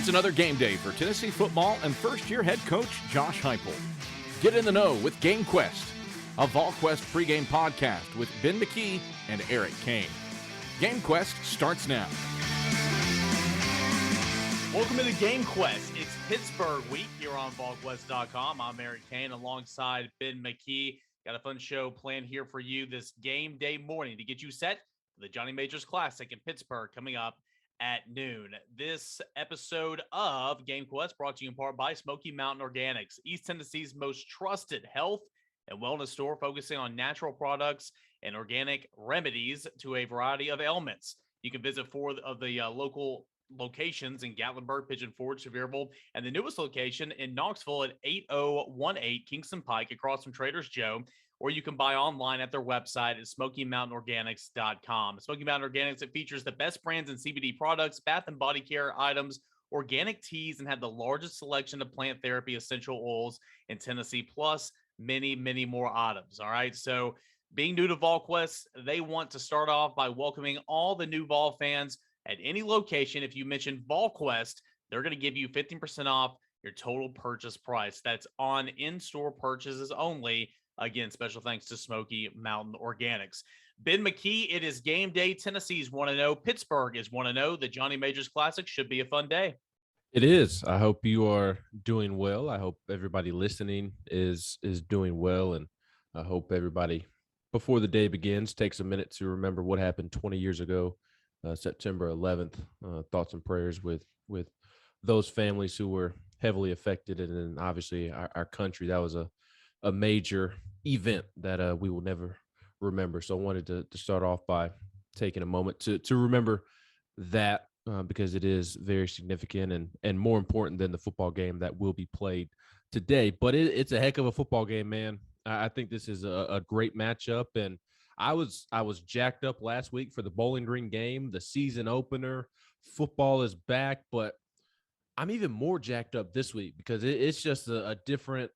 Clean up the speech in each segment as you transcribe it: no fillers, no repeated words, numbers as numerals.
It's another game day for Tennessee football and first-year head coach Josh Heupel. Get in the know with GameQuest, a VolQuest pregame podcast with Ben McKee and Eric Cain. GameQuest starts now. Welcome to the GameQuest. It's Pittsburgh week here on VolQuest.com. I'm Eric Cain alongside Ben McKee. Got a fun show planned here for you this game day morning to get you set for the Johnny Majors Classic in Pittsburgh coming up at noon. This episode of GameQuest brought to you in part by Smoky Mountain Organics, East Tennessee's most trusted health and wellness store focusing on natural products and organic remedies to a variety of ailments. You can visit four of the local locations in Gatlinburg, Pigeon Forge, Sevierville, and the newest location in Knoxville at 8018 Kingston Pike across from Trader's Joe, or you can buy online at their website at SmokyMountainOrganics.com. Smoky Mountain Organics, it features the best brands in CBD products, bath and body care items, organic teas, and have the largest selection of plant therapy essential oils in Tennessee, plus many, many more items. All right, so being new to VolQuest, they want to start off by welcoming all the new Vol fans at any location. If you mention VolQuest, they're going to give you 15% off your total purchase price. That's on in-store purchases only. Again, special thanks to Smoky Mountain Organics. Ben McKee, it is game day. Tennessee's 1-0. Pittsburgh is 1-0. The Johnny Majors Classic should be a fun day. It is. I hope you are doing well. I hope everybody listening is doing well. And I hope everybody, before the day begins, takes a minute to remember what happened 20 years ago. September 11th, thoughts and prayers with those families who were heavily affected. And then obviously our country, that was a major event that we will never remember. So I wanted to start off by taking a moment to remember that because it is very significant and more important than the football game that will be played today. But it's a heck of a football game, man. I think this is a great matchup, and I was jacked up last week for the Bowling Green game, the season opener. Football is back, but I'm even more jacked up this week because it's just a different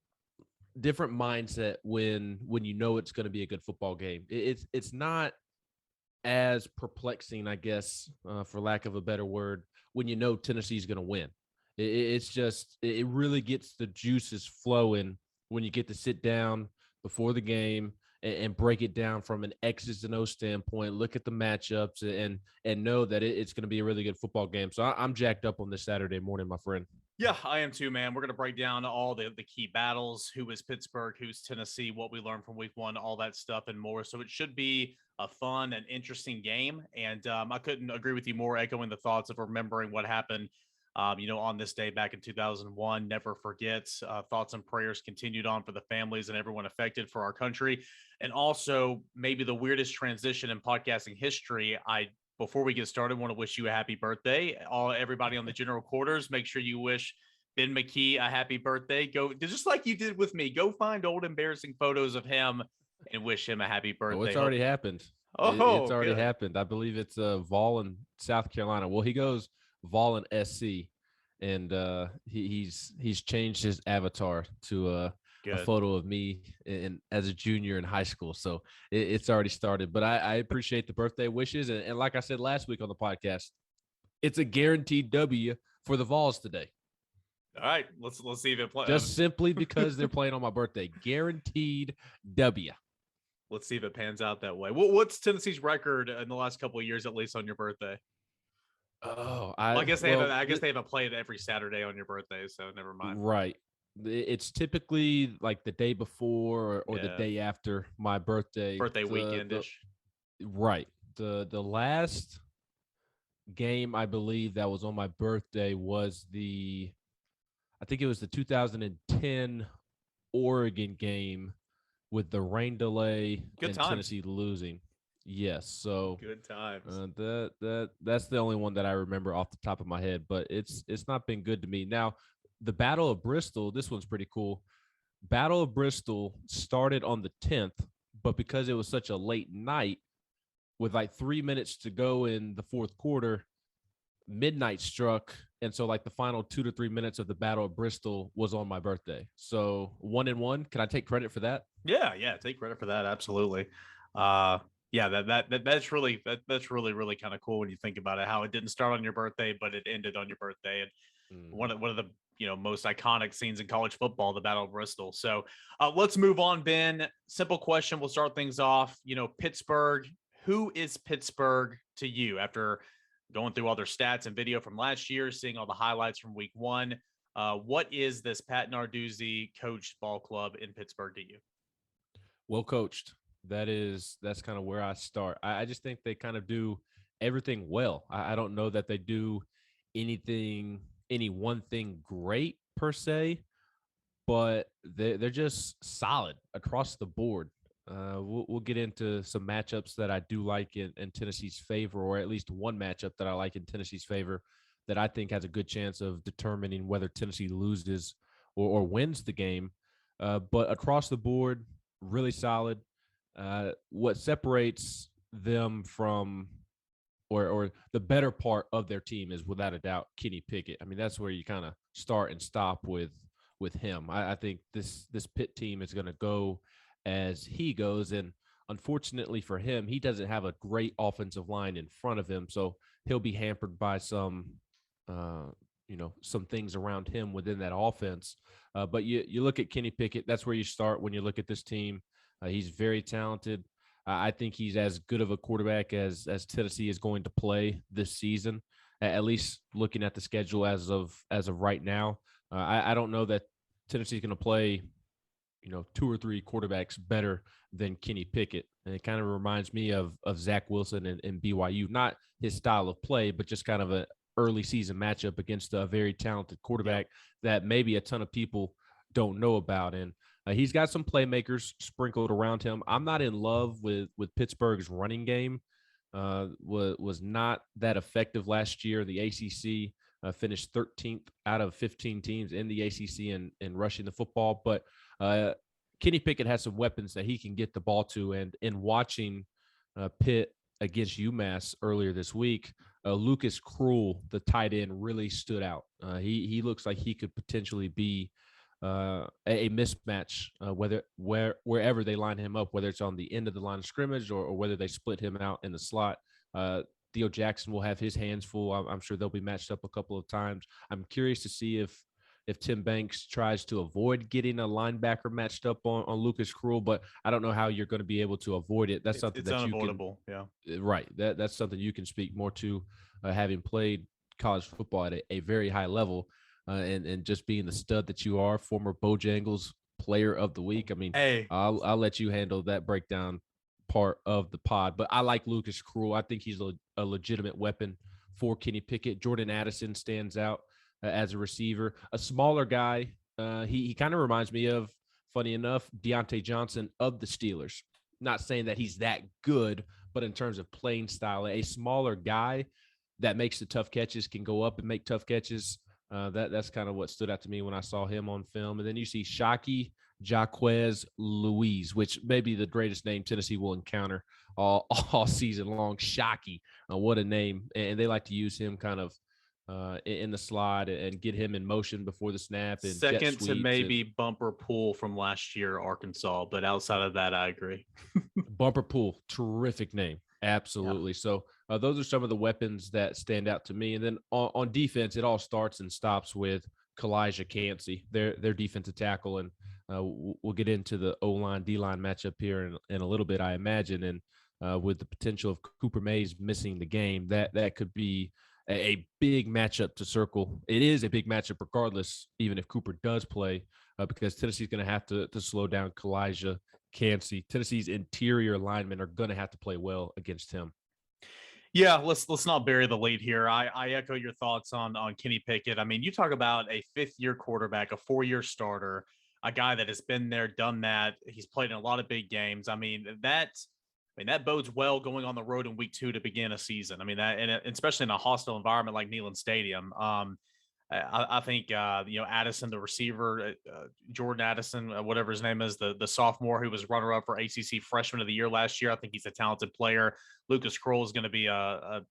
mindset when you know it's going to be a good football game. It's not as perplexing, I guess, for lack of a better word, when you know Tennessee's going to win. It really gets the juices flowing when you get to sit down before the game and break it down from an X's and O's standpoint, look at the matchups and know that it's going to be a really good football game. So I'm jacked up on this Saturday morning, my friend. Yeah, I am too, man. We're going to break down all the key battles, who is Pittsburgh, who's Tennessee, what we learned from week one, all that stuff and more. So it should be a fun and interesting game. And I couldn't agree with you more, echoing the thoughts of remembering what happened on this day back in 2001. Never forget. Thoughts and prayers continued on for the families and everyone affected, for our country. And also maybe the weirdest transition in podcasting history. Before we get started, want to wish you a happy birthday. Everybody on the general quarters, make sure you wish Ben McKee a happy birthday. Go just like you did with me. Go find old embarrassing photos of him and wish him a happy birthday. Oh, it's already happened. It's already happened. I believe it's Vol in South Carolina. Well, he goes Vol in SC, and he's changed his avatar to a photo of me as a junior in high school. So it's already started, but I appreciate the birthday wishes. And like I said last week on the podcast, it's a guaranteed W for the Vols today. All right, let's see if it plays. Just simply because they're playing on my birthday, guaranteed W. Let's see if it pans out that way. What's Tennessee's record in the last couple of years, at least on your birthday? Oh, I guess they haven't played every Saturday on your birthday, so never mind. Right. It's typically like the day before or the day after my birthday. Weekend-ish. Right. The last game I believe that was on my birthday was I think it was the 2010 Oregon game with the rain delay and Tennessee losing. Yes, so good times. That's the only one that I remember off the top of my head, but it's not been good to me. Now, the Battle of Bristol, this one's pretty cool. Battle of Bristol started on the 10th, but because it was such a late night with like 3 minutes to go in the fourth quarter, midnight struck. And so like the final 2 to 3 minutes of the Battle of Bristol was on my birthday. So 1-1. Can I take credit for that? Yeah. Take credit for that. Absolutely. That's really kind of cool when you think about it, how it didn't start on your birthday, but it ended on your birthday. And One of the most iconic scenes in college football, the Battle of Bristol. So let's move on, Ben. Simple question. We'll start things off. Pittsburgh. Who is Pittsburgh to you after going through all their stats and video from last year, seeing all the highlights from week one? What is this Pat Narduzzi coached ball club in Pittsburgh to you? Well coached. That's kind of where I start. I just think they kind of do everything well. I don't know that they do any one thing great per se, but they're just solid across the board. We'll get into some matchups that I do like in Tennessee's favor, or at least one matchup that I like in Tennessee's favor that I think has a good chance of determining whether Tennessee loses or wins the game. But across the board, really solid. What separates them from or the better part of their team is without a doubt Kenny Pickett. I mean, that's where you kind of start and stop with him. I think this Pitt team is going to go as he goes, and unfortunately for him, he doesn't have a great offensive line in front of him, so he'll be hampered by some things around him within that offense. But you look at Kenny Pickett, that's where you start when you look at this team. He's very talented. I think he's as good of a quarterback as Tennessee is going to play this season, at least looking at the schedule as of right now. I don't know that Tennessee is going to play, two or three quarterbacks better than Kenny Pickett. And it kind of reminds me of Zach Wilson and BYU, not his style of play, but just kind of an early season matchup against a very talented quarterback that maybe a ton of people don't know about. And he's got some playmakers sprinkled around him. I'm not in love with Pittsburgh's running game. Was not that effective last year. The ACC finished 13th out of 15 teams in the ACC in rushing the football. But Kenny Pickett has some weapons that he can get the ball to. And in watching Pitt against UMass earlier this week, Lucas Krull, the tight end, really stood out. He looks like he could potentially be a mismatch, wherever they line him up, whether it's on the end of the line of scrimmage or whether they split him out in the slot. Theo Jackson will have his hands full. I'm sure they'll be matched up a couple of times. I'm curious to see if Tim Banks tries to avoid getting a linebacker matched up on Lucas Krull, but I don't know how you're going to be able to avoid it. That's something that's unavoidable. Right. That's something you can speak more to, having played college football at a very high level. And just being the stud that you are, former Bojangles player of the week. I mean, hey, I'll let you handle that breakdown part of the pod, but I like Lucas Krull. I think he's a legitimate weapon for Kenny Pickett. Jordan Addison stands out as a receiver, a smaller guy. He kind of reminds me of, funny enough, Deontay Johnson of the Steelers. Not saying that he's that good, but in terms of playing style, a smaller guy that makes the tough catches, can go up and make tough catches. That's kind of what stood out to me when I saw him on film. And then you see Shockey Jaquez Louise, which may be the greatest name Tennessee will encounter all season long. Shockey, what a name. And they like to use him kind of in the slot and get him in motion before the snap. And second to maybe Bumper Pool from last year, Arkansas. But outside of that, I agree. Bumper Pool, terrific name. Absolutely. Yeah. So those are some of the weapons that stand out to me. And then on defense, it all starts and stops with Kalijah Cansey, their defensive tackle. And we'll get into the O-line, D-line matchup here in a little bit, I imagine. And with the potential of Cooper Mays missing the game, that could be a big matchup to circle. It is a big matchup regardless, even if Cooper does play, because Tennessee's going to have to slow down Kalijah Cansey. Tennessee's interior linemen are going to have to play well against him. Yeah, let's not bury the lead here. I echo your thoughts on Kenny Pickett. I mean, you talk about a fifth-year quarterback, a four-year starter, a guy that has been there, done that. He's played in a lot of big games. I mean, that bodes well going on the road in week 2 to begin a season. I mean, that, and especially in a hostile environment like Neyland Stadium. I think, Addison, the receiver, Jordan Addison, whatever his name is, the sophomore who was runner-up for ACC Freshman of the Year last year. I think he's a talented player. Lucas Krull is going to be a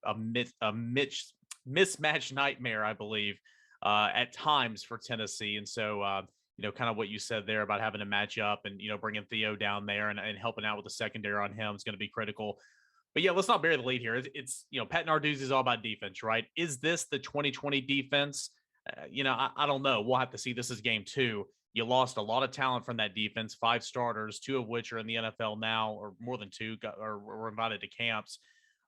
mismatch nightmare, I believe, at times for Tennessee. And so, kind of what you said there about having to match up and, bringing Theo down there and helping out with the secondary on him is going to be critical. But yeah, let's not bury the lead here. It's Pat Narduzzi is all about defense, right? Is this the 2020 defense? I don't know. We'll have to see. This is game 2. You lost a lot of talent from that defense, 5 starters, 2 of which are in the NFL now, or more than 2 were invited to camps.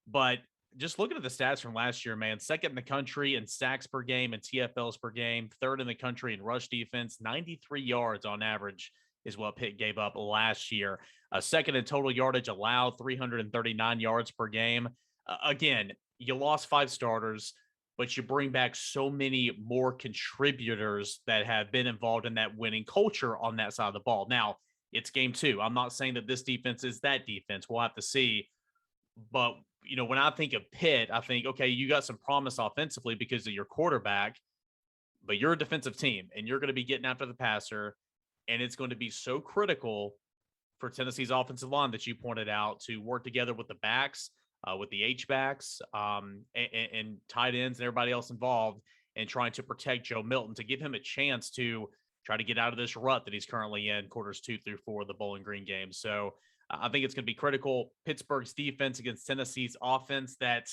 But just looking at the stats from last year, man, second in the country in sacks per game and TFLs per game, third in the country in rush defense, 93 yards on average is what Pitt gave up last year. Second in total yardage allowed, 339 yards per game. Again, you lost 5 starters, but you bring back so many more contributors that have been involved in that winning culture on that side of the ball. Now, it's game 2. I'm not saying that this defense is that defense. We'll have to see. But, when I think of Pitt, I think, okay, you got some promise offensively because of your quarterback, but you're a defensive team and you're going to be getting after the passer. And it's going to be so critical for Tennessee's offensive line that you pointed out to work together with the backs, with the H-backs, and tight ends and everybody else involved, and trying to protect Joe Milton to give him a chance to try to get out of this rut that he's currently in quarters 2 through 4 of the Bowling Green game. So I think it's going to be critical. Pittsburgh's defense against Tennessee's offense. That,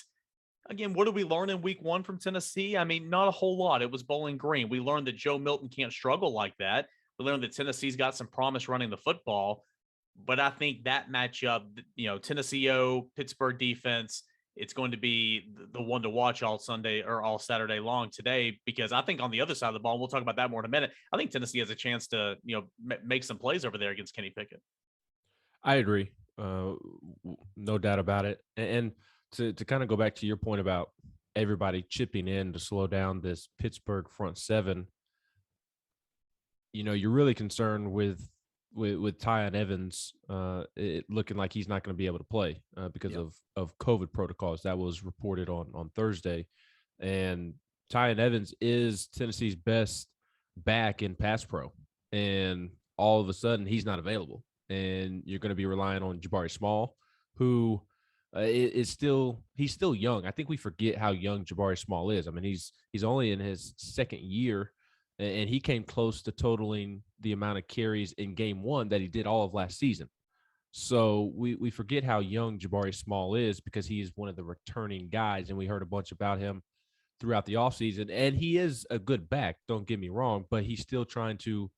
again, what did we learn in week 1 from Tennessee? I mean, not a whole lot. It was Bowling Green. We learned that Joe Milton can't struggle like that. We learned that Tennessee's got some promise running the football. But I think that matchup, Tennessee, Pittsburgh defense, it's going to be the one to watch all Sunday or all Saturday long today, because I think on the other side of the ball, we'll talk about that more in a minute, I think Tennessee has a chance to, make some plays over there against Kenny Pickett. I agree. No doubt about it. And to kind of go back to your point about everybody chipping in to slow down this Pittsburgh front seven, you're really concerned with Tyon Evans looking like he's not going to be able to play because of COVID protocols. That was reported on Thursday. And Tyon Evans is Tennessee's best back in pass pro. And all of a sudden, he's not available. And you're going to be relying on Jabari Small, who he's still young. I think we forget how young Jabari Small is. I mean, he's only in his second year, and he came close to totaling the amount of carries in game 1 that he did all of last season. So we forget how young Jabari Small is because he is one of the returning guys, and we heard a bunch about him throughout the offseason. And he is a good back, don't get me wrong, but he's still trying to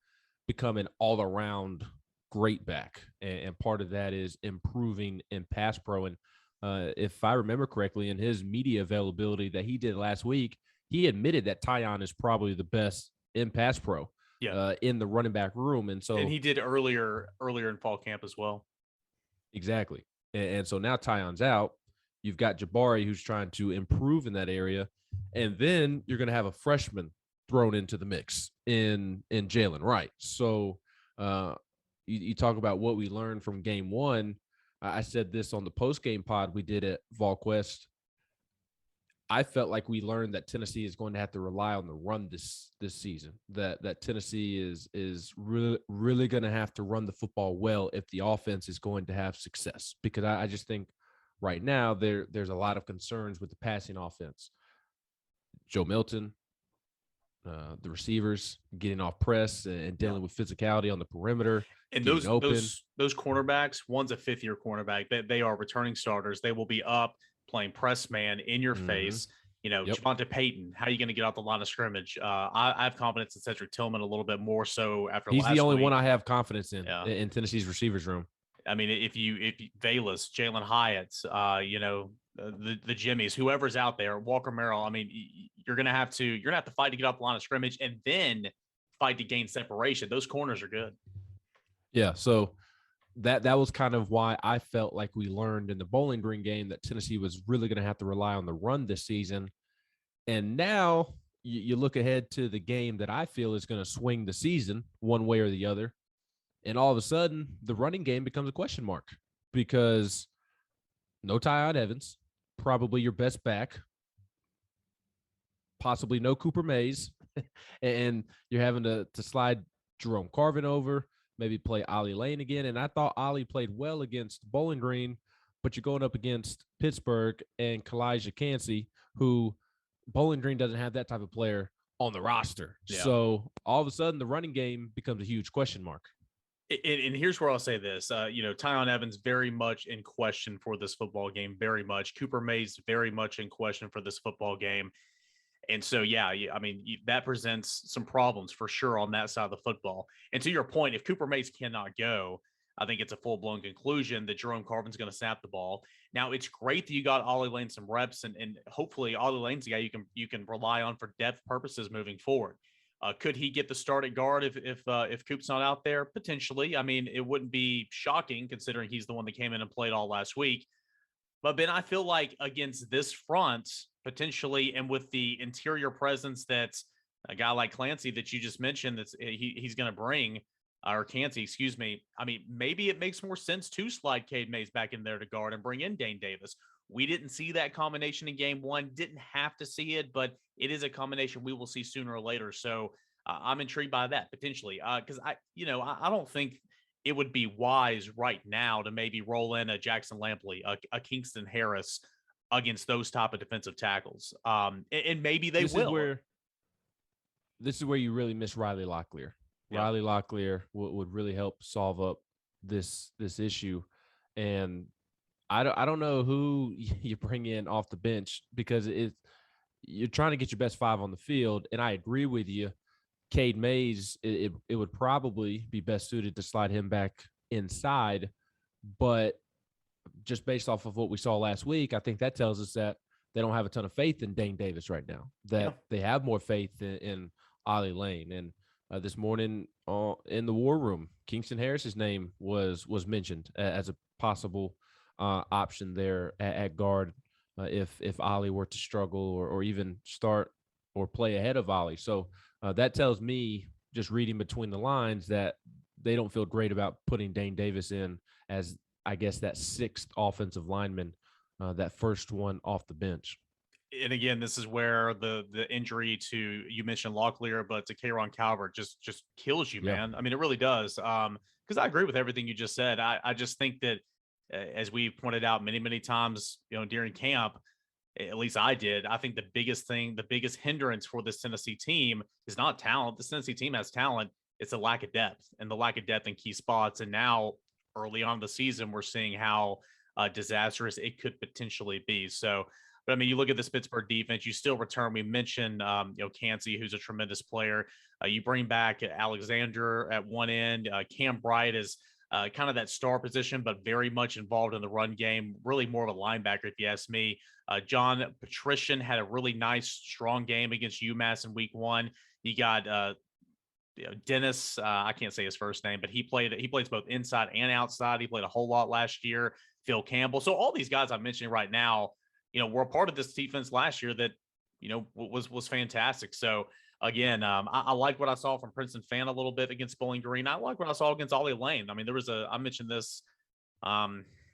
become an all-around great back. And part of that is improving in pass pro. And if I remember correctly, in his media availability that he did last week, he admitted that Tyon is probably the best in pass pro in the running back room. And he did earlier in fall camp as well. Exactly. And so now Tyon's out. You've got Jabari, who's trying to improve in that area. And then you're going to have a freshman thrown into the mix in Jalen Wright. So you talk about what we learned from game 1. I said this on the post-game pod we did at VolQuest. I felt like we learned that Tennessee is going to have to rely on the run this season, that Tennessee is really going to have to run the football well if the offense is going to have success, because I just think right now there's a lot of concerns with the passing offense. Joe Milton, the receivers getting off press and dealing with physicality on the perimeter. And those cornerbacks, one's a 5th-year cornerback. They are returning starters. They will be up playing press man in your face. Javonte Payton, how are you going to get off the line of scrimmage? I have confidence in Cedric Tillman a little bit more so after he's last the only week. one I have confidence in Tennessee's receivers room. I mean, if you Bayless, Jalen Hyatt, the Jimmies, whoever's out there, Walker Merrill, I mean, you're gonna have to fight to get off the line of scrimmage and then fight to gain separation. Those corners are good. Yeah, so that was kind of why I felt like we learned in the Bowling Green game that Tennessee was really going to have to rely on the run this season. And now you look ahead to the game that I feel is going to swing the season one way or the other. And all of a sudden, the running game becomes a question mark because no Tyon Evans, probably your best back, possibly no Cooper Mays, and you're having to slide Jerome Carvin over, maybe play Ollie Lane again. And I thought Ollie played well against Bowling Green, but you're going up against Pittsburgh and Kalijah Cansey, who Bowling Green doesn't have that type of player on the roster. Yeah. So all of a sudden, the running game becomes a huge question mark. And here's where I'll say this, Tyon Evans very much in question for this football game, very much. Cooper Mays very much in question for this football game. And so, yeah, I mean, that presents some problems for sure on that side of the football. And to your point, if Cooper Mays cannot go, I think it's a full-blown conclusion that Jerome Carvin's going to snap the ball. Now, it's great that you got Ollie Lane some reps, and hopefully Ollie Lane's a guy you can rely on for depth purposes moving forward. Could he get the start at guard if Coop's not out there? Potentially. I mean, it wouldn't be shocking considering he's the one that came in and played all last week. But Ben, I feel like against this front, potentially, and with the interior presence that's a guy like Clancy that you just mentioned, he's going to bring, or Cansey, excuse me. I mean, maybe it makes more sense to slide Cade Mays back in there to guard and bring in Dane Davis. We didn't see that combination in game one, didn't have to see it, but it is a combination we will see sooner or later. So I'm intrigued by that potentially because I don't think it would be wise right now to maybe roll in a Jackson Lampley, a Kingston Harris against those type of defensive tackles. And maybe they will. This is where you really miss Riley Locklear. Yeah. Riley Locklear would really help solve up this issue. And I don't know who you bring in off the bench because you're trying to get your best five on the field. And I agree with you. Cade Mays, it would probably be best suited to slide him back inside. But just based off of what we saw last week, I think that tells us that they don't have a ton of faith in Dane Davis right now, that they have more faith in Ollie Lane. And this morning in the war room, Kingston Harris's name was mentioned as a possible option there at guard if Ollie were to struggle or even start or play ahead of Ollie. So that tells me, just reading between the lines, that they don't feel great about putting Dane Davis in as, I guess, that sixth offensive lineman, that first one off the bench. And again, this is where the injury to, you mentioned Locklear, but to K'Ron Calvert just kills you, man. I mean, it really does. Because I agree with everything you just said. I just think that, as we pointed out many, many times, during camp, at least I did, I think the biggest hindrance for this Tennessee team is not talent. This Tennessee team has talent. It's a lack of depth, and the lack of depth in key spots. And now, early on in the season, we're seeing how disastrous it could potentially be. So, but I mean, you look at this Pittsburgh defense, you still return. We mentioned, Cansey, who's a tremendous player. You bring back Alexander at one end. Cam Bright is kind of that star position, but very much involved in the run game. Really more of a linebacker, if you ask me. John Patrician had a really nice, strong game against UMass in week one. You got Dennis, I can't say his first name, but he plays both inside and outside. He played a whole lot last year. Phil Campbell. So all these guys I'm mentioning right now, were a part of this defense last year that, was fantastic. So again, I like what I saw from Princeton Fan a little bit against Bowling Green. I like what I saw against Ollie Lane. I mean, I mentioned this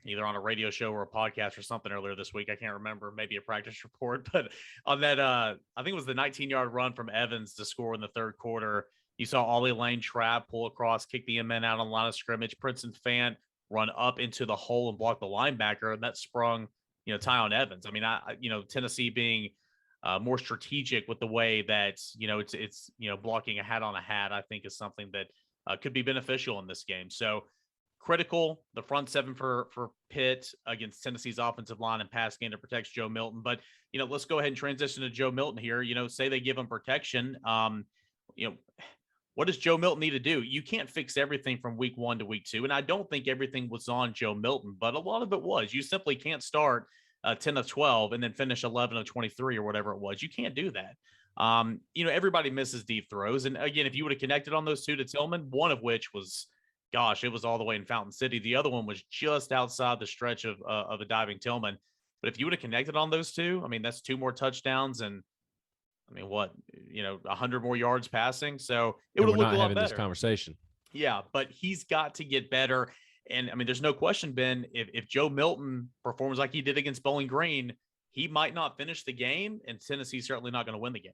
either on a radio show or a podcast or something earlier this week. I can't remember, maybe a practice report, but on that, I think it was the 19-yard run from Evans to score in the third quarter. You saw Ollie Lane trap, pull across, kick the men out on the line of scrimmage. Princeton Fan run up into the hole and block the linebacker, and that sprung, Tyon Evans. I mean, Tennessee being more strategic with the way that, it's blocking a hat on a hat, I think is something that could be beneficial in this game. So critical, the front seven for Pitt against Tennessee's offensive line and pass game that protects Joe Milton. But, let's go ahead and transition to Joe Milton here. Say they give him protection. What does Joe Milton need to do? You can't fix everything from week one to week two. And I don't think everything was on Joe Milton, but a lot of it was. You simply can't start 10 of 12 and then finish 11 of 23 or whatever it was. You can't do that. Everybody misses deep throws. And again, if you would have connected on those two to Tillman, one of which was, it was all the way in Fountain City. The other one was just outside the stretch of a diving Tillman. But if you would have connected on those two, I mean, that's two more touchdowns and, 100 more yards passing. So it would have looked a lot better. This conversation. Yeah, but he's got to get better. And there's no question, Ben, if Joe Milton performs like he did against Bowling Green, he might not finish the game, and Tennessee's certainly not going to win the game.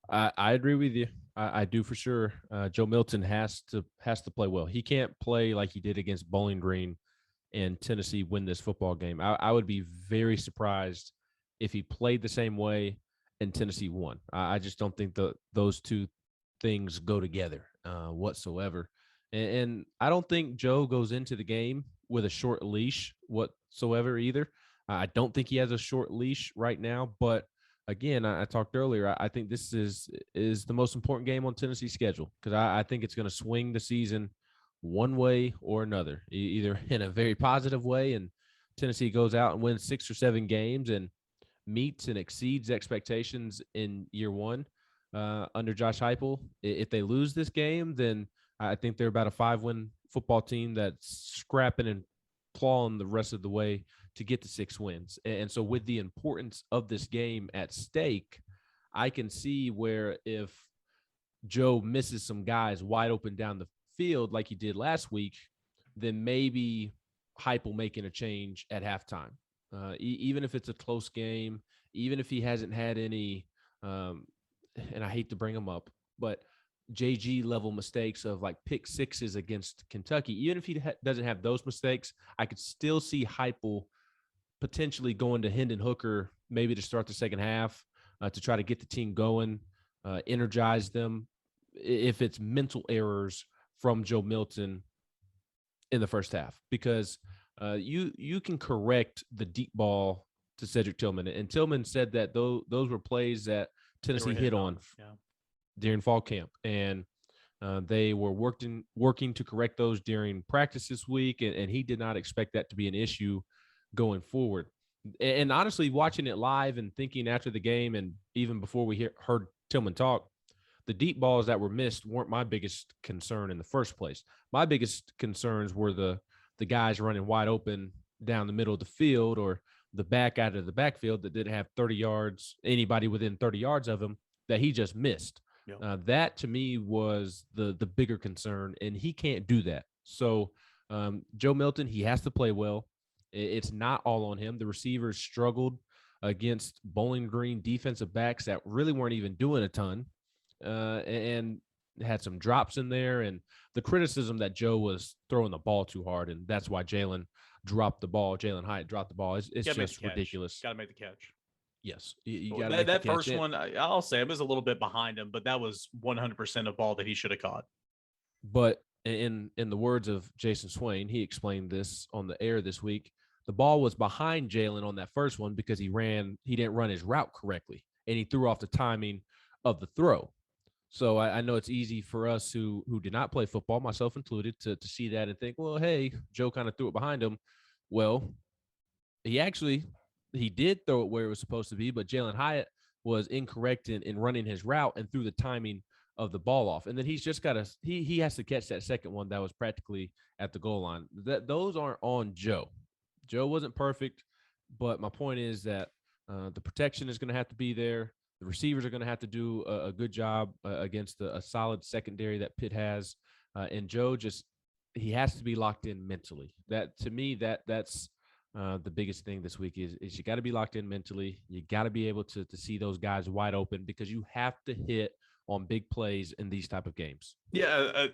I agree with you. I do for sure. Joe Milton has to play well. He can't play like he did against Bowling Green and Tennessee win this football game. I would be very surprised if he played the same way and Tennessee won. I just don't think those two things go together whatsoever. And I don't think Joe goes into the game with a short leash whatsoever either. I don't think he has a short leash right now, but again, I talked earlier. I think this is the most important game on Tennessee's schedule because I think it's going to swing the season one way or another, either in a very positive way, and Tennessee goes out and wins 6 or 7 games and meets and exceeds expectations in year one under Josh Heupel. If they lose this game, then I think they're about a 5-win football team that's scrapping and clawing the rest of the way to get to 6 wins. And so with the importance of this game at stake, I can see where if Joe misses some guys wide open down the field like he did last week, then maybe Heupel making a change at halftime. Even if it's a close game, even if he hasn't had any, and I hate to bring him up, but JG level mistakes of like pick sixes against Kentucky, even if he doesn't have those mistakes, I could still see Heupel potentially going to Hendon Hooker maybe to start the second half to try to get the team going, energize them if it's mental errors from Joe Milton in the first half, because you can correct the deep ball to Cedric Tillman. And Tillman said that those were plays that Tennessee hit on during fall camp. And they were working to correct those during practice this week. And he did not expect that to be an issue going forward. And honestly, watching it live and thinking after the game and even before we heard Tillman talk, the deep balls that were missed weren't my biggest concern in the first place. My biggest concerns were the guys running wide open down the middle of the field or the back out of the backfield that didn't have 30 yards, anybody within 30 yards of him that he just missed. Yep. That to me was the bigger concern, and he can't do that. So Joe Milton, he has to play well. It's not all on him. The receivers struggled against Bowling Green defensive backs that really weren't even doing a ton. And had some drops in there, and the criticism that Joe was throwing the ball too hard, and that's why Jalen dropped the ball. Jalen Hyatt dropped the ball. It's just ridiculous. Got to make the catch. Yes, you got to make that the catch. First one. I'll say it was a little bit behind him, but that was 100% a ball that he should have caught. But in the words of Jason Swain, he explained this on the air this week. The ball was behind Jalen on that first one because he didn't run his route correctly, and he threw off the timing of the throw. So I know it's easy for us who did not play football, myself included, to see that and think, well, hey, Joe kind of threw it behind him. Well, he did throw it where it was supposed to be, but Jalen Hyatt was incorrect in running his route and threw the timing of the ball off. And then he's just got he has to catch that second one that was practically at the goal line. Those aren't on Joe. Joe wasn't perfect, but my point is that the protection is going to have to be there. The receivers are going to have to do a good job against a solid secondary that Pitt has. And Joe he has to be locked in mentally. That to me, that's the biggest thing this week is you got to be locked in mentally. You got to be able to see those guys wide open because you have to hit on big plays in these type of games. Yeah,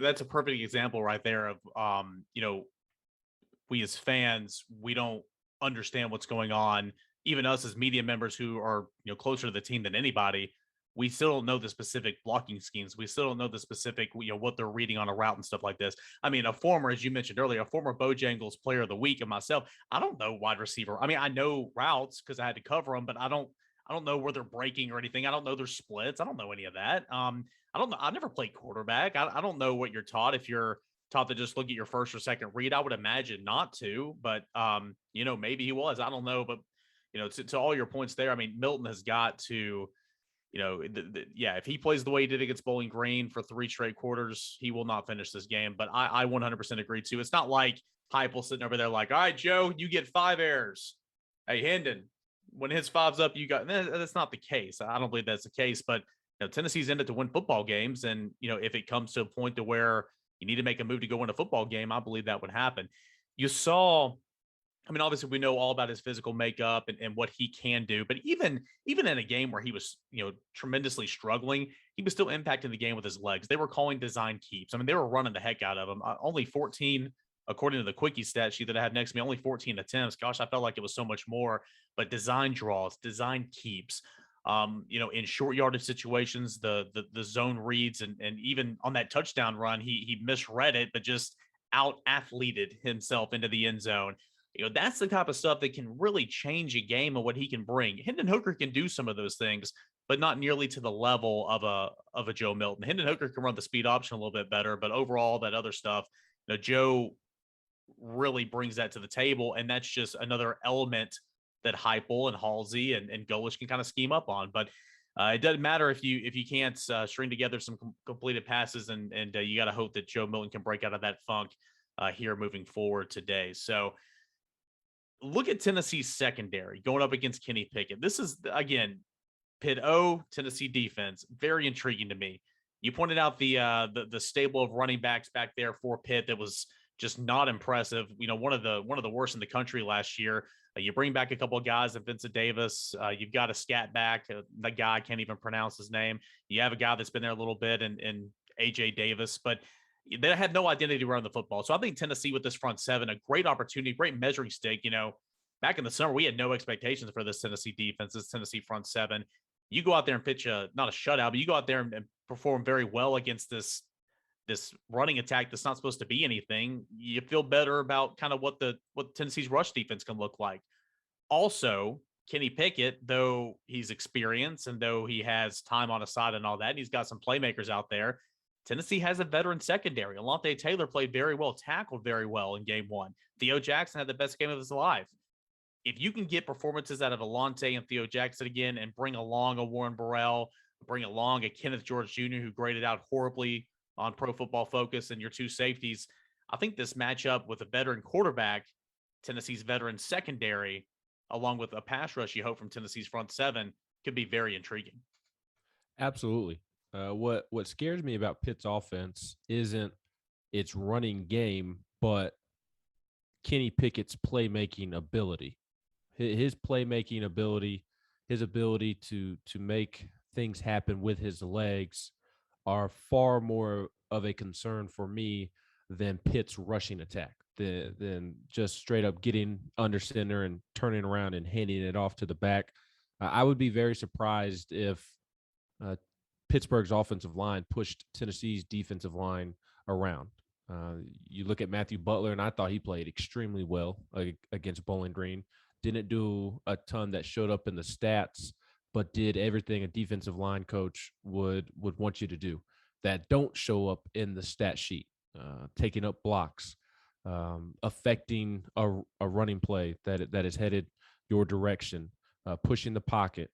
that's a perfect example right there of, we as fans, we don't understand what's going on. Even us as media members who are, closer to the team than anybody, we still don't know the specific blocking schemes. We still don't know the specific, what they're reading on a route and stuff like this. I mean, as you mentioned earlier, a former Bojangles player of the week and myself, I don't know wide receiver. I mean, I know routes because I had to cover them, but I don't know where they're breaking or anything. I don't know their splits. I don't know any of that. I don't know. I never played quarterback. I don't know what you're taught. If you're taught to just look at your first or second read, I would imagine not to, but maybe he was. I don't know, but to all your points there, I mean, Milton has got to, if he plays the way he did against Bowling Green for 3 straight quarters, he will not finish this game. But I 100% agree too. It's not like Heupel sitting over there like, all right, Joe, you get 5 errors. Hey, Hendon, when his 5's up, you got. That's not the case. I don't believe that's the case. But Tennessee's in it to win football games, and if it comes to a point to where you need to make a move to go win a football game, I believe that would happen. You saw. I mean, obviously, we know all about his physical makeup and what he can do. But even in a game where he was, tremendously struggling, he was still impacting the game with his legs. They were calling design keeps. I mean, they were running the heck out of him. Only 14, according to the quickie stat sheet that I have next to me, only 14 attempts. Gosh, I felt like it was so much more. But design draws, design keeps. In short yardage situations, the zone reads, and even on that touchdown run, he misread it, but just out athleted himself into the end zone. That's the type of stuff that can really change a game and what he can bring. Hendon Hooker can do some of those things, but not nearly to the level of a Joe Milton. Hendon Hooker can run the speed option a little bit better, but overall, that other stuff, Joe really brings that to the table, and that's just another element that Heupel and Halsey and Golish can kind of scheme up on. But it doesn't matter if you can't string together some completed passes, and you got to hope that Joe Milton can break out of that funk here moving forward today. So look at Tennessee's secondary going up against Kenny Pickett. This is, again, Pitt Tennessee defense, very intriguing to me. You pointed out the stable of running backs back there for Pitt that was just not impressive. One of the worst in the country last year. You bring back a couple of guys, like Vincent Davis. You've got a scat back. The guy, I can't even pronounce his name. You have a guy that's been there a little bit, and AJ Davis, but they had no identity around the football. So I think Tennessee with this front seven, a great opportunity, great measuring stick. Back in the summer, we had no expectations for this Tennessee defense, this Tennessee front seven. You go out there and pitch not a shutout, but you go out there and perform very well against this running attack that's not supposed to be anything. You feel better about kind of what Tennessee's rush defense can look like. Also, Kenny Pickett, though he's experienced and though he has time on his side and all that, and he's got some playmakers out there, Tennessee has a veteran secondary. Alontae Taylor played very well, tackled very well in game one. Theo Jackson had the best game of his life. If you can get performances out of Alontae and Theo Jackson again and bring along a Warren Burrell, bring along a Kenneth George Jr. who graded out horribly on Pro Football Focus, and your two safeties, I think this matchup with a veteran quarterback, Tennessee's veteran secondary, along with a pass rush you hope from Tennessee's front seven, could be very intriguing. Absolutely. What scares me about Pitt's offense isn't its running game, but Kenny Pickett's playmaking ability. His playmaking ability, his ability to make things happen with his legs are far more of a concern for me than Pitt's rushing attack, than just straight up getting under center and turning around and handing it off to the back. I would be very surprised if Pittsburgh's offensive line pushed Tennessee's defensive line around. You look at Matthew Butler, and I thought he played extremely well against Bowling Green. Didn't do a ton that showed up in the stats, but did everything a defensive line coach would want you to do that don't show up in the stat sheet. Taking up blocks, affecting a running play that is headed your direction, pushing the pocket,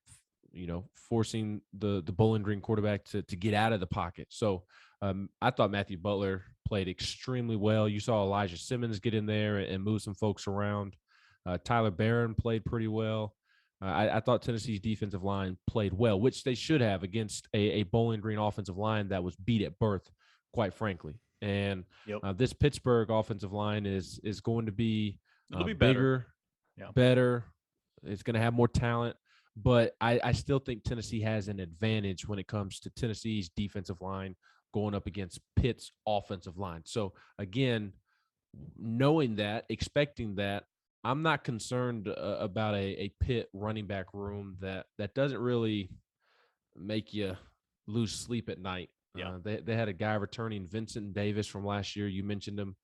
forcing the Bowling Green quarterback to get out of the pocket. So I thought Matthew Butler played extremely well. You saw Elijah Simmons get in there and move some folks around. Tyler Barron played pretty well. I thought Tennessee's defensive line played well, which they should have against a Bowling Green offensive line that was beat at birth, quite frankly. And this Pittsburgh offensive line is going to be bigger, better. It's going to have more talent. But I still think Tennessee has an advantage when it comes to Tennessee's defensive line going up against Pitt's offensive line. So, again, knowing that, expecting that, I'm not concerned about a Pitt running back room that doesn't really make you lose sleep at night. Yeah. They had a guy returning, Vincent Davis, from last year. You mentioned him,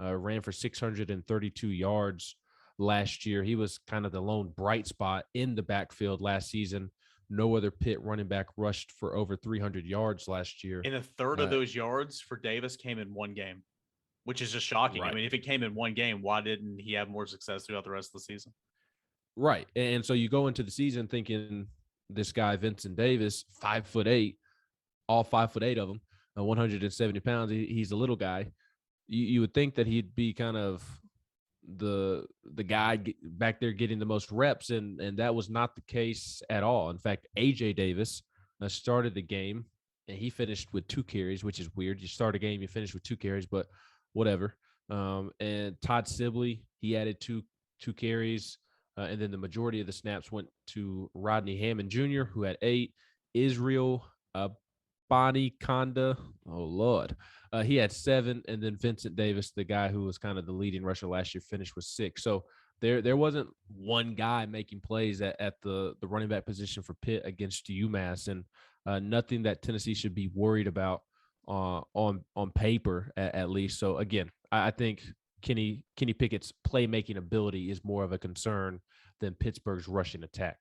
ran for 632 yards last year. He was kind of the lone bright spot in the backfield last season. No other Pitt running back rushed for over 300 yards last year. And a third of those yards for Davis came in one game, which is just shocking. Right. I mean, if it came in one game, why didn't he have more success throughout the rest of the season? Right. And so you go into the season thinking this guy, Vincent Davis, 5'8", all 5'8" of them, 170 pounds. He's a little guy. You would think that he'd be kind of the guy back there getting the most reps, and that was not the case at all. In fact, AJ Davis started the game, and he finished with 2 carries, which is weird. You start a game, you finish with 2 carries, but whatever. And Todd Sibley, he added two carries, and then the majority of the snaps went to Rodney Hammond Jr., who had 8. Israel Bonnie Conda, oh Lord, he had 7, and then Vincent Davis, the guy who was kind of the leading rusher last year, finished with 6. So there wasn't one guy making plays at the running back position for Pitt against UMass, and nothing that Tennessee should be worried about on paper at least. So again, I think Kenny Pickett's playmaking ability is more of a concern than Pittsburgh's rushing attack.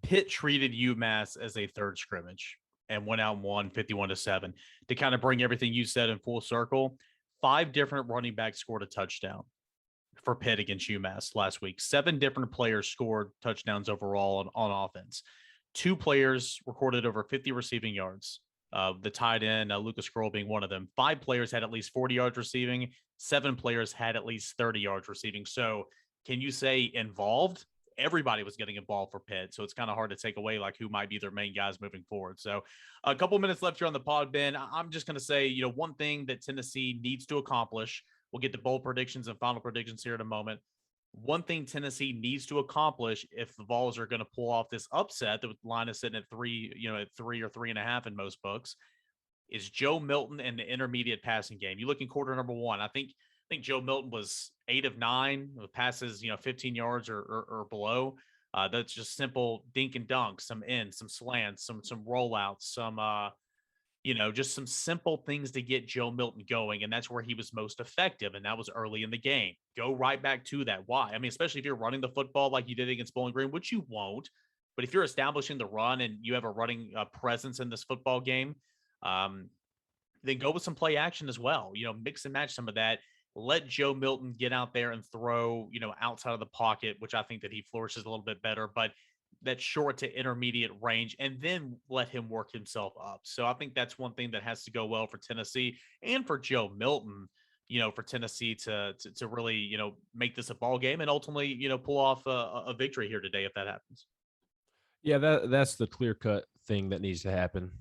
Pitt treated UMass as a third scrimmage and went out and won 51-7. To kind of bring everything you said in full circle, 5 different running backs scored a touchdown for Pitt against UMass last week. 7 different players scored touchdowns overall on offense. 2 players recorded over 50 receiving yards. The tight end, Lucas Scroll being one of them. 5 players had at least 40 yards receiving. 7 players had at least 30 yards receiving. So can you say involved? Everybody was getting involved for Pitt. So it's kind of hard to take away like who might be their main guys moving forward. So a couple minutes left here on the pod, Ben. I'm just going to say, one thing that Tennessee needs to accomplish. We'll get to bold predictions and final predictions here in a moment. One thing Tennessee needs to accomplish if the Vols are going to pull off this upset, the line is sitting at 3, at 3 or 3.5 in most books, is Joe Milton and the intermediate passing game. You look in quarter number 1. I think Joe Milton was 8 of 9 with passes, 15 yards or below. That's just simple dink and dunk, some ins, some slants, some rollouts, some just some simple things to get Joe Milton going. And that's where he was most effective. And that was early in the game. Go right back to that. Why? I mean, especially if you're running the football like you did against Bowling Green, which you won't. But if you're establishing the run and you have a running presence in this football game, then go with some play action as well. Mix and match some of that. Let Joe Milton get out there and throw, outside of the pocket, which I think that he flourishes a little bit better. But that short to intermediate range, and then let him work himself up. So I think that's one thing that has to go well for Tennessee and for Joe Milton, for Tennessee to really, make this a ball game and ultimately, pull off a victory here today if that happens. Yeah, that's the clear-cut thing that needs to happen.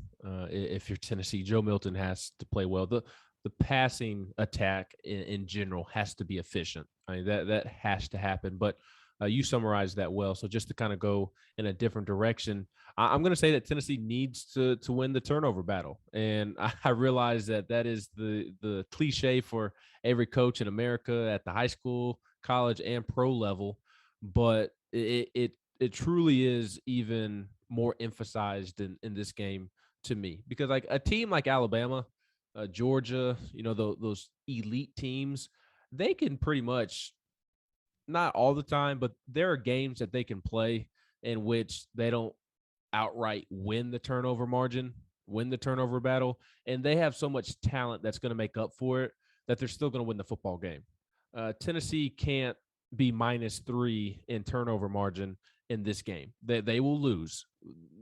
If you're Tennessee, Joe Milton has to play well. The passing attack in general has to be efficient. I mean, that has to happen. But you summarized that well. So just to kind of go in a different direction, I'm going to say that Tennessee needs to win the turnover battle. And I realize that is the cliche for every coach in America at the high school, college, and pro level. But it truly is even more emphasized in this game to me, because like a team like Alabama, Georgia, those elite teams, they can pretty much, not all the time, but there are games that they can play in which they don't outright win the turnover battle. And they have so much talent that's going to make up for it that they're still going to win the football game. Tennessee can't be -3 in turnover margin in this game. They will lose.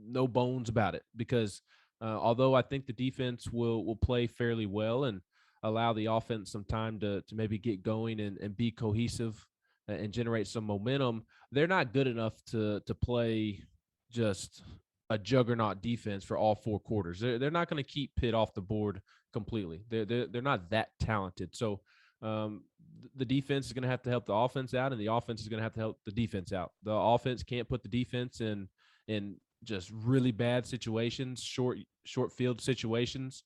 No bones about it, because although I think the defense will play fairly well and allow the offense some time to maybe get going and be cohesive and generate some momentum, they're not good enough to play just a juggernaut defense for all 4 quarters. They're not going to keep Pitt off the board completely. They're not that talented. So the defense is going to have to help the offense out, and the offense is going to have to help the defense out. The offense can't put the defense in just really bad situations, short field situations.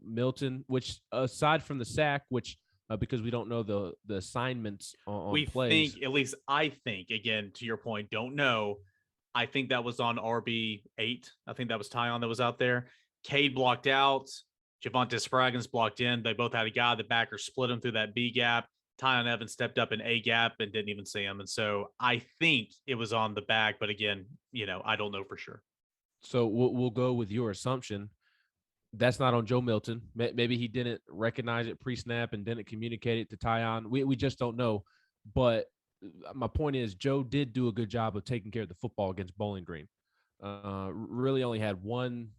Milton, which aside from the sack, which because we don't know the assignments on we plays. Think, at least I think, again, to your point, don't know. I think that was on RB8. I think that was Tyon that was out there. Cade blocked out. Javonte Spraggins blocked in. They both had a guy. The backer split him through that B gap. Tyon Evans stepped up in A gap and didn't even see him. And so I think it was on the back. But again, I don't know for sure. So we'll go with your assumption. That's not on Joe Milton. Maybe he didn't recognize it pre-snap and didn't communicate it to Tyon. We just don't know. But my point is, Joe did do a good job of taking care of the football against Bowling Green. Really only had one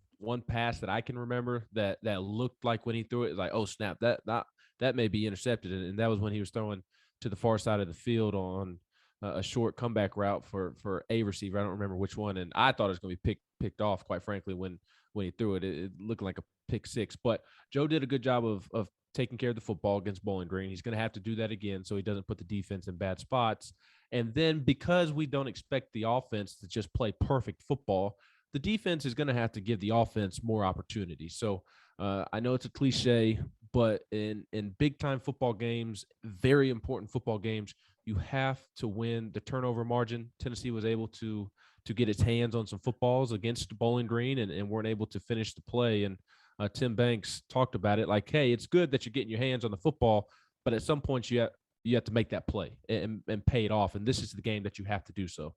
pass that I can remember that looked like when he threw it, was like, oh snap, that may be intercepted, and that was when he was throwing to the far side of the field on a short comeback route for a receiver. I don't remember which one, and I thought it was going to be picked off, quite frankly, when he threw it. It looked like a pick six. But Joe did a good job of taking care of the football against Bowling Green. He's going to have to do that again so he doesn't put the defense in bad spots. And then because we don't expect the offense to just play perfect football, the defense is going to have to give the offense more opportunities. So I know it's a cliche, but in big-time football games, very important football games, you have to win the turnover margin. Tennessee was able to get its hands on some footballs against Bowling Green and weren't able to finish the play. And Tim Banks talked about it like, hey, it's good that you're getting your hands on the football, but at some point you you have to make that play and pay it off. And this is the game that you have to do so.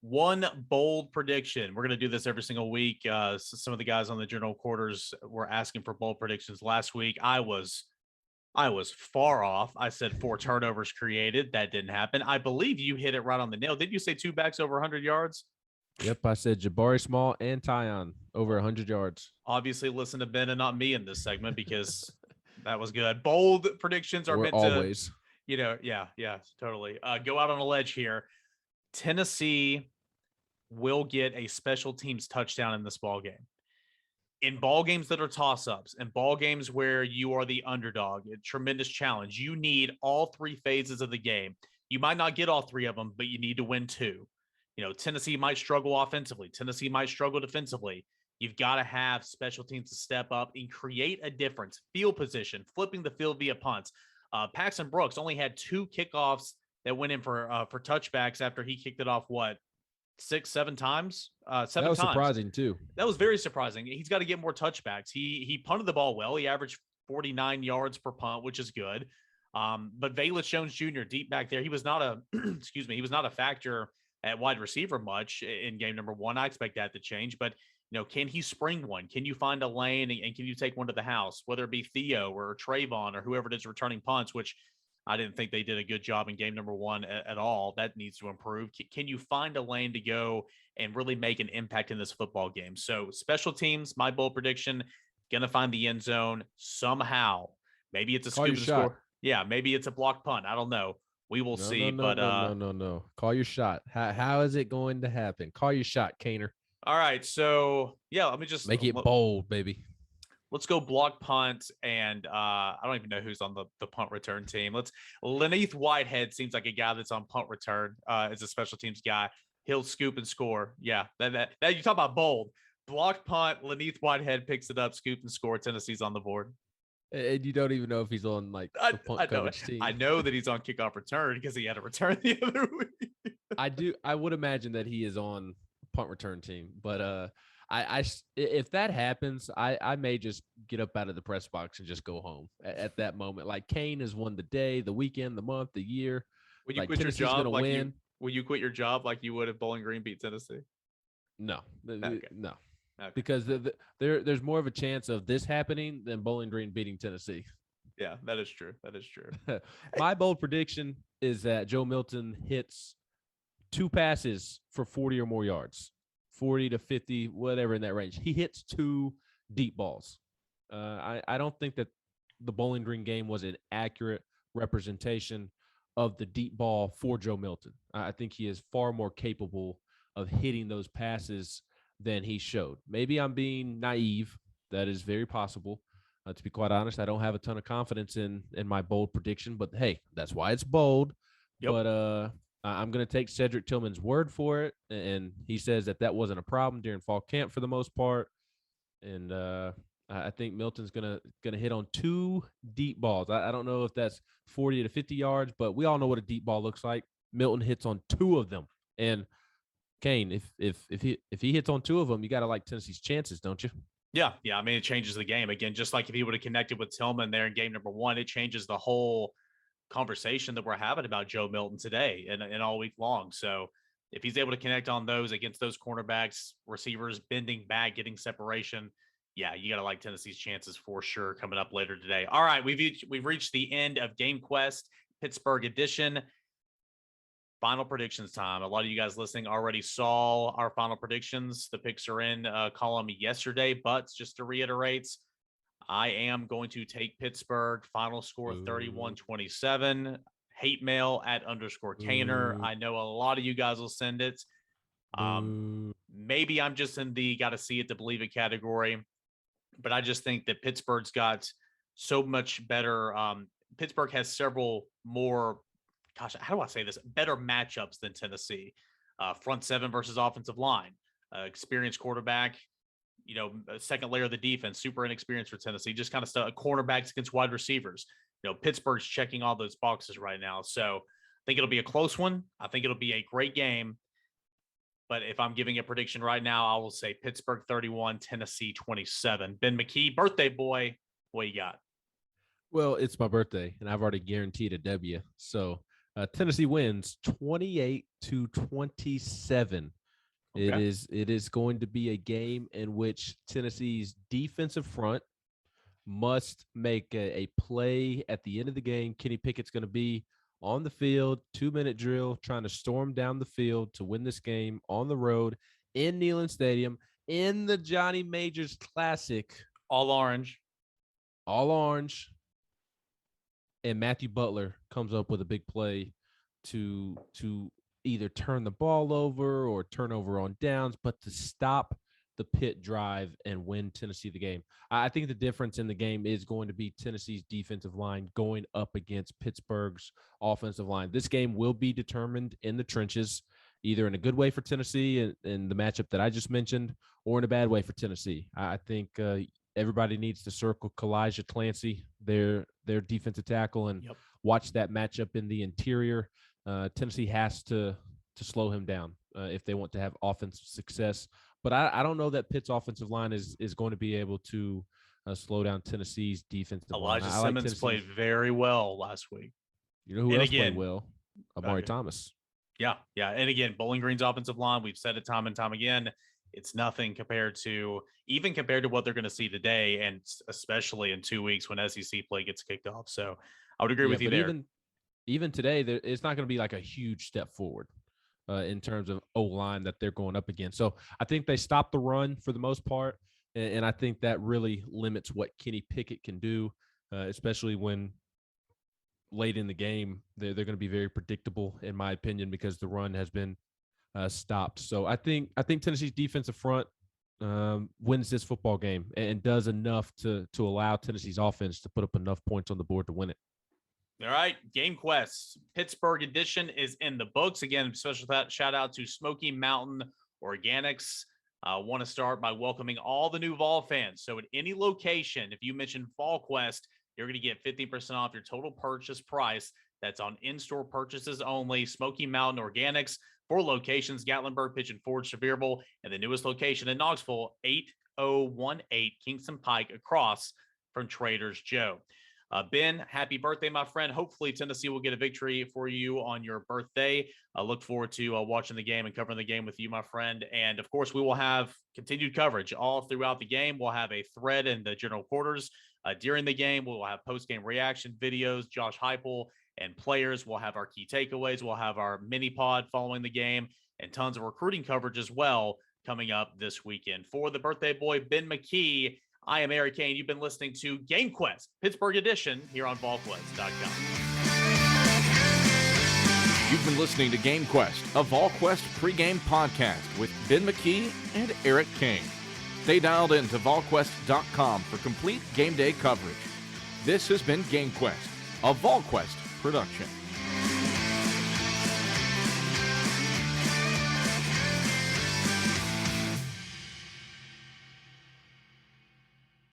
One bold prediction. We're going to do this every single week. Some of the guys on the general quarters were asking for bold predictions last week. I was far off. I said 4 turnovers created. That didn't happen. I believe you hit it right on the nail. Didn't you say 2 backs over 100 yards? Yep, I said Jabari Small and Tyon over 100 yards. Obviously, listen to Ben and not me in this segment because that was good. Bold predictions are We're meant always. to, yeah, totally. Go out on a ledge here. Tennessee will get a special teams touchdown in this ball game. In ball games that are toss-ups, and ball games where you are the underdog, a tremendous challenge. You need all 3 phases of the game. You might not get all 3 of them, but you need to win 2. Tennessee might struggle offensively. Tennessee might struggle defensively. You've got to have special teams to step up and create a difference. Field position, flipping the field via punts. Paxton Brooks only had 2 kickoffs that went in for touchbacks after he kicked it off, 6-7 times? 7 times. That was surprising too. That was very surprising. He's got to get more touchbacks. He punted the ball well. He averaged 49 yards per punt, which is good. But Velus Jones Jr. deep back there, he was not a he was not a factor at wide receiver much in game number 1. I expect that to change, but can he spring one? Can you find a lane and can you take one to the house, whether it be Theo or Trayvon or whoever it is returning punts, which I didn't think they did a good job in game number 1 at all. That needs to improve. Can you find a lane to go and really make an impact in this football game? So special teams, my bold prediction, going to find the end zone somehow. Maybe it's a scoop and score. Yeah, maybe it's a block punt. I don't know. We will see. No. Call your shot. How is it going to happen? Call your shot, Caner. All right. So, yeah, let me just make it bold, baby. Let's go block punt, and I don't even know who's on the punt return team. Leneath Whitehead seems like a guy that's on punt return as a special teams guy. He'll scoop and score. Yeah, that you talk about bold. Block punt, Leneath Whitehead picks it up, scoop and score. Tennessee's on the board. And you don't even know if he's on the punt coverage team. I know that he's on kickoff return because he had a return the other week. I would imagine that he is on punt return team, but if that happens, I may just get up out of the press box and just go home at that moment. Like, Cain has won the day, the weekend, the month, the year. Will you quit your job will you quit your job like you would if Bowling Green beat Tennessee? No, okay. No, okay. Because there's more of a chance of this happening than Bowling Green beating Tennessee. Yeah, that is true. That is true. My bold prediction is that Joe Milton hits 2 passes for 40 or more yards. 40 to 50, whatever in that range. He hits 2 deep balls. I don't think that the Bowling Green game was an accurate representation of the deep ball for Joe Milton. I think he is far more capable of hitting those passes than he showed. Maybe I'm being naive. That is very possible. To be quite honest, I don't have a ton of confidence in my bold prediction, but hey, that's why it's bold. Yep. But I'm going to take Cedric Tillman's word for it, and he says that wasn't a problem during fall camp for the most part. And I think Milton's going to hit on 2 deep balls. I don't know if that's 40 to 50 yards, but we all know what a deep ball looks like. Milton hits on 2 of them, and Cain, if he hits on 2 of them, you got to like Tennessee's chances, don't you? Yeah. I mean, it changes the game again. Just like if he would have connected with Tillman there in game number 1, it changes the whole conversation that we're having about Joe Milton today and all week long. So if he's able to connect on those against those cornerbacks, receivers, bending back, getting separation, yeah, you got to like Tennessee's chances for sure coming up later today. All right, we've reached the end of GameQuest Pittsburgh edition. Final predictions time. A lot of you guys listening already saw our final predictions. The picks are in column yesterday, but just to reiterate, I am going to take Pittsburgh. Final score 31-27. Hate mail at _Caner. I know a lot of you guys will send it. Maybe I'm just in the got to see it to believe it category, but I just think that Pittsburgh's got so much better. Pittsburgh has several more, how do I say this? Better matchups than Tennessee. Front 7 versus offensive line. Experienced quarterback. Second layer of the defense, super inexperienced for Tennessee, just kind of stuff, cornerbacks against wide receivers. Pittsburgh's checking all those boxes right now. So I think it'll be a close one. I think it'll be a great game. But if I'm giving a prediction right now, I will say Pittsburgh 31, Tennessee 27. Ben McKee, birthday boy, what you got? Well, it's my birthday, and I've already guaranteed a W. So Tennessee wins 28-27. Okay. It is going to be a game in which Tennessee's defensive front must make a play at the end of the game. Kenny Pickett's going to be on the field, 2-minute drill, trying to storm down the field to win this game on the road in Neyland Stadium in the Johnny Majors Classic. All orange. All orange. And Matthew Butler comes up with a big play to either turn the ball over or turn over on downs, but to stop the Pitt drive and win Tennessee the game. I think the difference in the game is going to be Tennessee's defensive line going up against Pittsburgh's offensive line. This game will be determined in the trenches, either in a good way for Tennessee in the matchup that I just mentioned, or in a bad way for Tennessee. I think everybody needs to circle Kalijah Clancy, their defensive tackle, and watch that matchup in the interior. Tennessee has to slow him down if they want to have offensive success. But I don't know that Pitt's offensive line is going to be able to slow down Tennessee's defensive line. Elijah Simmons played very well last week. You know who else played well? Amari Thomas. Yeah. And again, Bowling Green's offensive line, we've said it time and time again, it's nothing compared to what they're going to see today, and especially in 2 weeks when SEC play gets kicked off. So I would agree with you there. Even today, it's not going to be like a huge step forward in terms of O-line that they're going up against. So I think they stopped the run for the most part, and I think that really limits what Kenny Pickett can do, especially when late in the game they're going to be very predictable, in my opinion, because the run has been stopped. So I think Tennessee's defensive front wins this football game and does enough to allow Tennessee's offense to put up enough points on the board to win it. All right, GameQuest Pittsburgh edition is in the books. Again, special shout out to Smoky Mountain Organics. I want to start by welcoming all the new Vol fans. So at any location, if you mention VolQuest, you're going to get 50% off your total purchase price. That's on in-store purchases only. Smoky Mountain Organics, 4 locations, Gatlinburg, Pigeon Forge, Sevierville, and the newest location in Knoxville, 8018 Kingston Pike, across from Trader's Joe. Ben, happy birthday, my friend. Hopefully Tennessee will get a victory for you on your birthday. I look forward to watching the game and covering the game with you, my friend. And of course, we will have continued coverage all throughout the game. We'll have a thread in the general quarters during the game. We'll have post-game reaction videos, Josh Heupel and players. We'll have our key takeaways. We'll have our mini pod following the game, and tons of recruiting coverage as well coming up this weekend. For the birthday boy, Ben McKee, I am Eric Cain. You've been listening to GameQuest, Pittsburgh edition, here on VolQuest.com. You've been listening to GameQuest, a VolQuest pregame podcast with Ben McKee and Eric Cain. Stay dialed in to VolQuest.com for complete game day coverage. This has been GameQuest, a VolQuest production.